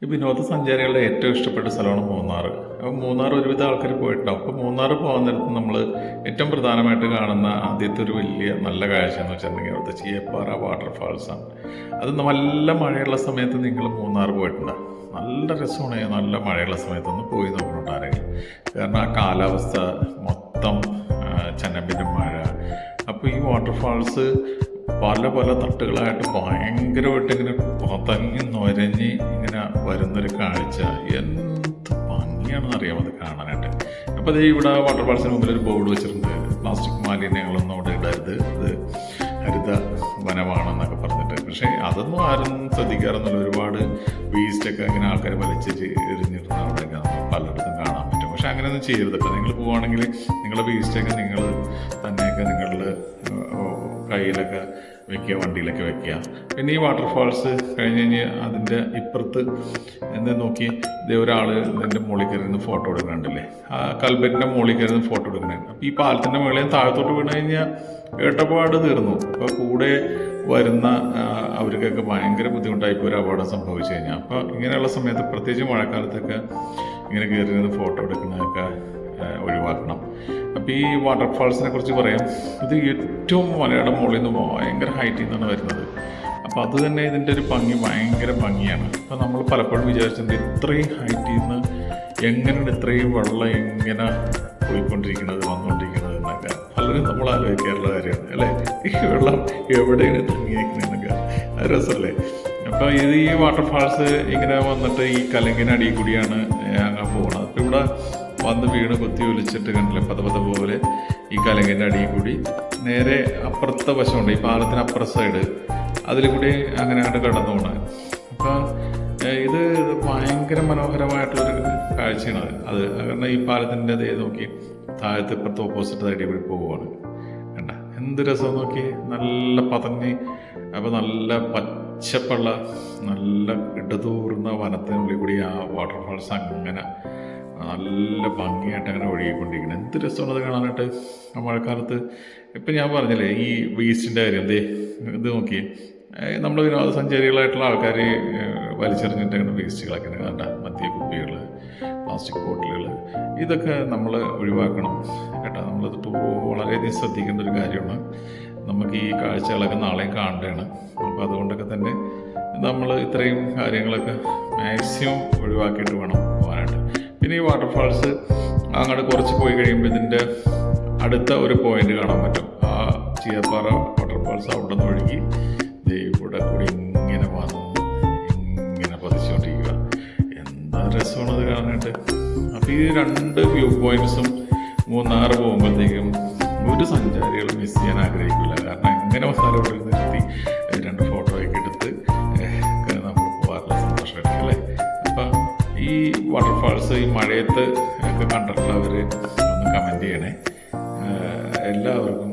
ഈ വിനോദസഞ്ചാരികളുടെ ഏറ്റവും ഇഷ്ടപ്പെട്ട സ്ഥലമാണ് മൂന്നാർ. അപ്പോൾ മൂന്നാർ ഒരുവിധ ആൾക്കാർ പോയിട്ടുണ്ടാവും. അപ്പോൾ മൂന്നാർ പോകാൻ നേരത്ത് നമ്മൾ ഏറ്റവും പ്രധാനമായിട്ട് കാണുന്ന ആദ്യത്തെ ഒരു വലിയ നല്ല കാഴ്ച എന്ന് വെച്ചിട്ടുണ്ടെങ്കിൽ അവിടുത്തെ ചീയപ്പാറ വാട്ടർഫാൾസാണ്. അത് നല്ല മഴയുള്ള സമയത്ത് നിങ്ങൾ മൂന്നാർ പോയിട്ടുണ്ടാകും. നല്ല രസമാണ് നല്ല മഴയുള്ള സമയത്തൊന്ന് പോയി നോക്കുന്നുണ്ടാരെങ്കിലും. കാരണം ആ കാലാവസ്ഥ മൊത്തം ചന്നമ്പിൻ്റെ മഴ. അപ്പോൾ ഈ വാട്ടർഫാൾസ് പല പല തട്ടുകളായിട്ട് ഭയങ്കരമായിട്ട് ഇങ്ങനെ പതഞ്ഞ് നൊരഞ്ഞ് ഇങ്ങനെ വരുന്നൊരു കാഴ്ച എന്ത് ഭംഗിയാണെന്ന് അറിയാം അത് കാണാനായിട്ട്. അപ്പോൾ അത് ഇവിടെ വാട്ടർഫാൾസിന് മുമ്പിൽ ഒരു ബോർഡ് വെച്ചിട്ടുണ്ട്, പ്ലാസ്റ്റിക് മാലിന്യങ്ങളൊന്നും അവിടെ ഇടരുത്, ഇത് ഹരിത വനമാണെന്നൊക്കെ പറഞ്ഞിട്ട്. പക്ഷേ അതൊന്നും ആരും ശ്രദ്ധിക്കാറൊന്നുമില്ല. ഒരുപാട് വേസ്റ്റൊക്കെ ഇങ്ങനെ ആൾക്കാർ വലിച്ച് എറിഞ്ഞിരുന്ന അവിടെയൊക്കെ നമുക്ക് പലയിടത്തും കാണാൻ പറ്റും. പക്ഷേ അങ്ങനെയൊന്നും ചെയ്യരുത് കേട്ടോ. നിങ്ങൾ പോവുകയാണെങ്കിൽ നിങ്ങളുടെ വേസ്റ്റൊക്കെ നിങ്ങൾ തന്നെയൊക്കെ നിങ്ങളുടെ കയ്യിലൊക്കെ വെക്കുക, വണ്ടിയിലൊക്കെ വെക്കുക. പിന്നെ ഈ വാട്ടർഫാൾസ് കഴിഞ്ഞ് കഴിഞ്ഞ് അതിൻ്റെ ഇപ്പുറത്ത് എന്താ നോക്കി ഇതേ ഒരാൾ ഇതിൻ്റെ മുകളിൽ കയറുന്ന ഫോട്ടോ എടുക്കുന്നുണ്ടല്ലേ, ആ കൽബറ്റിൻ്റെ മുകളിൽ കയറുന്ന ഫോട്ടോ എടുക്കുന്നുണ്ട്. അപ്പോൾ ഈ പാലത്തിൻ്റെ മുകളിൽ താഴത്തോട്ട് വീണ് കഴിഞ്ഞാൽ ഏട്ടപ്പാട് തീർന്നു. അപ്പോൾ കൂടെ വരുന്ന അവർക്കൊക്കെ ഭയങ്കര ബുദ്ധിമുട്ടായിപ്പോൾ ഒരു അപകടം സംഭവിച്ചു കഴിഞ്ഞാൽ. അപ്പോൾ ഇങ്ങനെയുള്ള സമയത്ത് പ്രത്യേകിച്ച് മഴക്കാലത്തൊക്കെ ഇങ്ങനെ കയറി ഫോട്ടോ എടുക്കുന്നതൊക്കെ ഒഴിവാക്കണം. അപ്പോൾ ഈ വാട്ടർഫാൾസിനെ കുറിച്ച് പറയാം. ഇത് ഏറ്റവും മലയുടെ മുകളിൽ നിന്ന് ഭയങ്കര ഹൈറ്റിൽ നിന്നാണ് വരുന്നത്. അപ്പോൾ അത് തന്നെ ഇതിൻ്റെ ഒരു ഭംഗി ഭയങ്കര ഭംഗിയാണ്. അപ്പോൾ നമ്മൾ പലപ്പോഴും വിചാരിച്ചിട്ടുണ്ട് ഇത്രയും ഹൈറ്റിൽ നിന്ന് എങ്ങനെയാണ് ഇത്രയും വെള്ളം ഇങ്ങനെ പോയിക്കൊണ്ടിരിക്കുന്നത് വന്നുകൊണ്ടിരിക്കുന്നത് എന്നൊക്കെ പലരും നമ്മൾ ആലോചിക്കാറുള്ള കാര്യമാണ് അല്ലേ. ഈ വെള്ളം എവിടെയാണ് തങ്ങിയിരിക്കുന്നതെന്നൊക്കെ അത് രസമല്ലേ. അപ്പോൾ ഇത് ഈ വാട്ടർഫാൾസ് ഇങ്ങനെ വന്നിട്ട് ഈ കലങ്കിനടിയിൽ കൂടിയാണ് അങ്ങനെ പോകുന്നത്. അപ്പോൾ ഇവിടെ വന്ന് വീണ് കുത്തി ഒലിച്ചിട്ട് കണ്ടില്ലേ പത പോലെ ഈ കലങ്കിൻ്റെ അടിയിൽ കൂടി നേരെ അപ്പുറത്തെ വശമുണ്ട്, ഈ പാലത്തിന് അപ്പുറ സൈഡ്, അതിൽ കൂടി അങ്ങനെ അങ്ങോട്ട് കടന്നു പോകണം. അപ്പോൾ ഇത് ഭയങ്കര മനോഹരമായിട്ടുള്ളൊരു കാഴ്ചയാണ് അത്. കാരണം ഈ പാലത്തിൻ്റെ അതേ നോക്കി താഴത്ത് ഇപ്പുറത്ത് ഓപ്പോസിറ്റ് സൈഡിൽ കൂടി പോവുകയാണ്. കണ്ട എന്ത് രസം നോക്കി, നല്ല പതഞ്ഞ്. അപ്പോൾ നല്ല പച്ചപ്പുള്ള നല്ല ഇടതൂർന്ന വനത്തിനുള്ളിൽ കൂടി ആ വാട്ടർഫാൾസ് അങ്ങനെ നല്ല ഭംഗിയായിട്ട് അങ്ങനെ ഒഴുകിക്കൊണ്ടിരിക്കുന്നത്. എന്ത് രസമാണത് കാണാനായിട്ട് ആ മഴക്കാലത്ത്. ഇപ്പം ഞാൻ പറഞ്ഞില്ലേ ഈ വേസ്റ്റിൻ്റെ കാര്യം, ഇത് നോക്കി നമ്മൾ വിനോദസഞ്ചാരികളായിട്ടുള്ള ആൾക്കാർ വലിച്ചെറിഞ്ഞിട്ട് അങ്ങനെ വേസ്റ്റുകളൊക്കെ കണ്ട മദ്യ കുപ്പികൾ, പ്ലാസ്റ്റിക് ബോട്ടിലുകൾ, ഇതൊക്കെ നമ്മൾ ഒഴിവാക്കണം കേട്ടോ. നമ്മളത് വളരെയധികം ശ്രദ്ധിക്കേണ്ട ഒരു കാര്യമാണ്. നമുക്ക് ഈ കാഴ്ചകളൊക്കെ നാളെയും കാണേണ്ടതാണ്. അപ്പോൾ അതുകൊണ്ടൊക്കെ തന്നെ നമ്മൾ ഇത്രയും കാര്യങ്ങളൊക്കെ മാക്സിമം ഒഴിവാക്കിയിട്ട് വേണം പോകാനായിട്ട്. പിന്നെ ഈ വാട്ടർഫാൾസ് അങ്ങോട്ട് കുറച്ച് പോയി കഴിയുമ്പോൾ ഇതിൻ്റെ അടുത്ത ഒരു പോയിന്റ് കാണാൻ പറ്റും. ആ ചീയപ്പാറ വാട്ടർഫാൾസ് അവിടെ നിന്ന് ഒഴുകി ഇവിടെ കൂടി ഇങ്ങനെ വന്ന് ഇങ്ങനെ പതിച്ചുകൊണ്ടിരിക്കുക. എന്താ രസമാണത് കാണാനായിട്ട്. അപ്പോൾ ഈ രണ്ട് വ്യൂ പോയിന്റ്സും മൂന്നാർ പോകുമ്പോഴത്തേക്കും ഒരു സഞ്ചാരികളും മിസ് ചെയ്യാൻ ആഗ്രഹിക്കില്ല. കാരണം എങ്ങനെ വന്നാലും അവിടെ നിർത്തി രണ്ട് ഫോട്ടോയൊക്കെ എടുത്ത് നമ്മൾ പോകാറുള്ള സന്തോഷമായിരിക്കും അല്ലേ. അപ്പം ഈ വാട്ടർഫാൾസ് ഈ മഴയത്ത് ഒക്കെ കണ്ടിട്ടുള്ളവർ ഒന്ന് കമൻറ്റ് ചെയ്യണേ. എല്ലാവർക്കും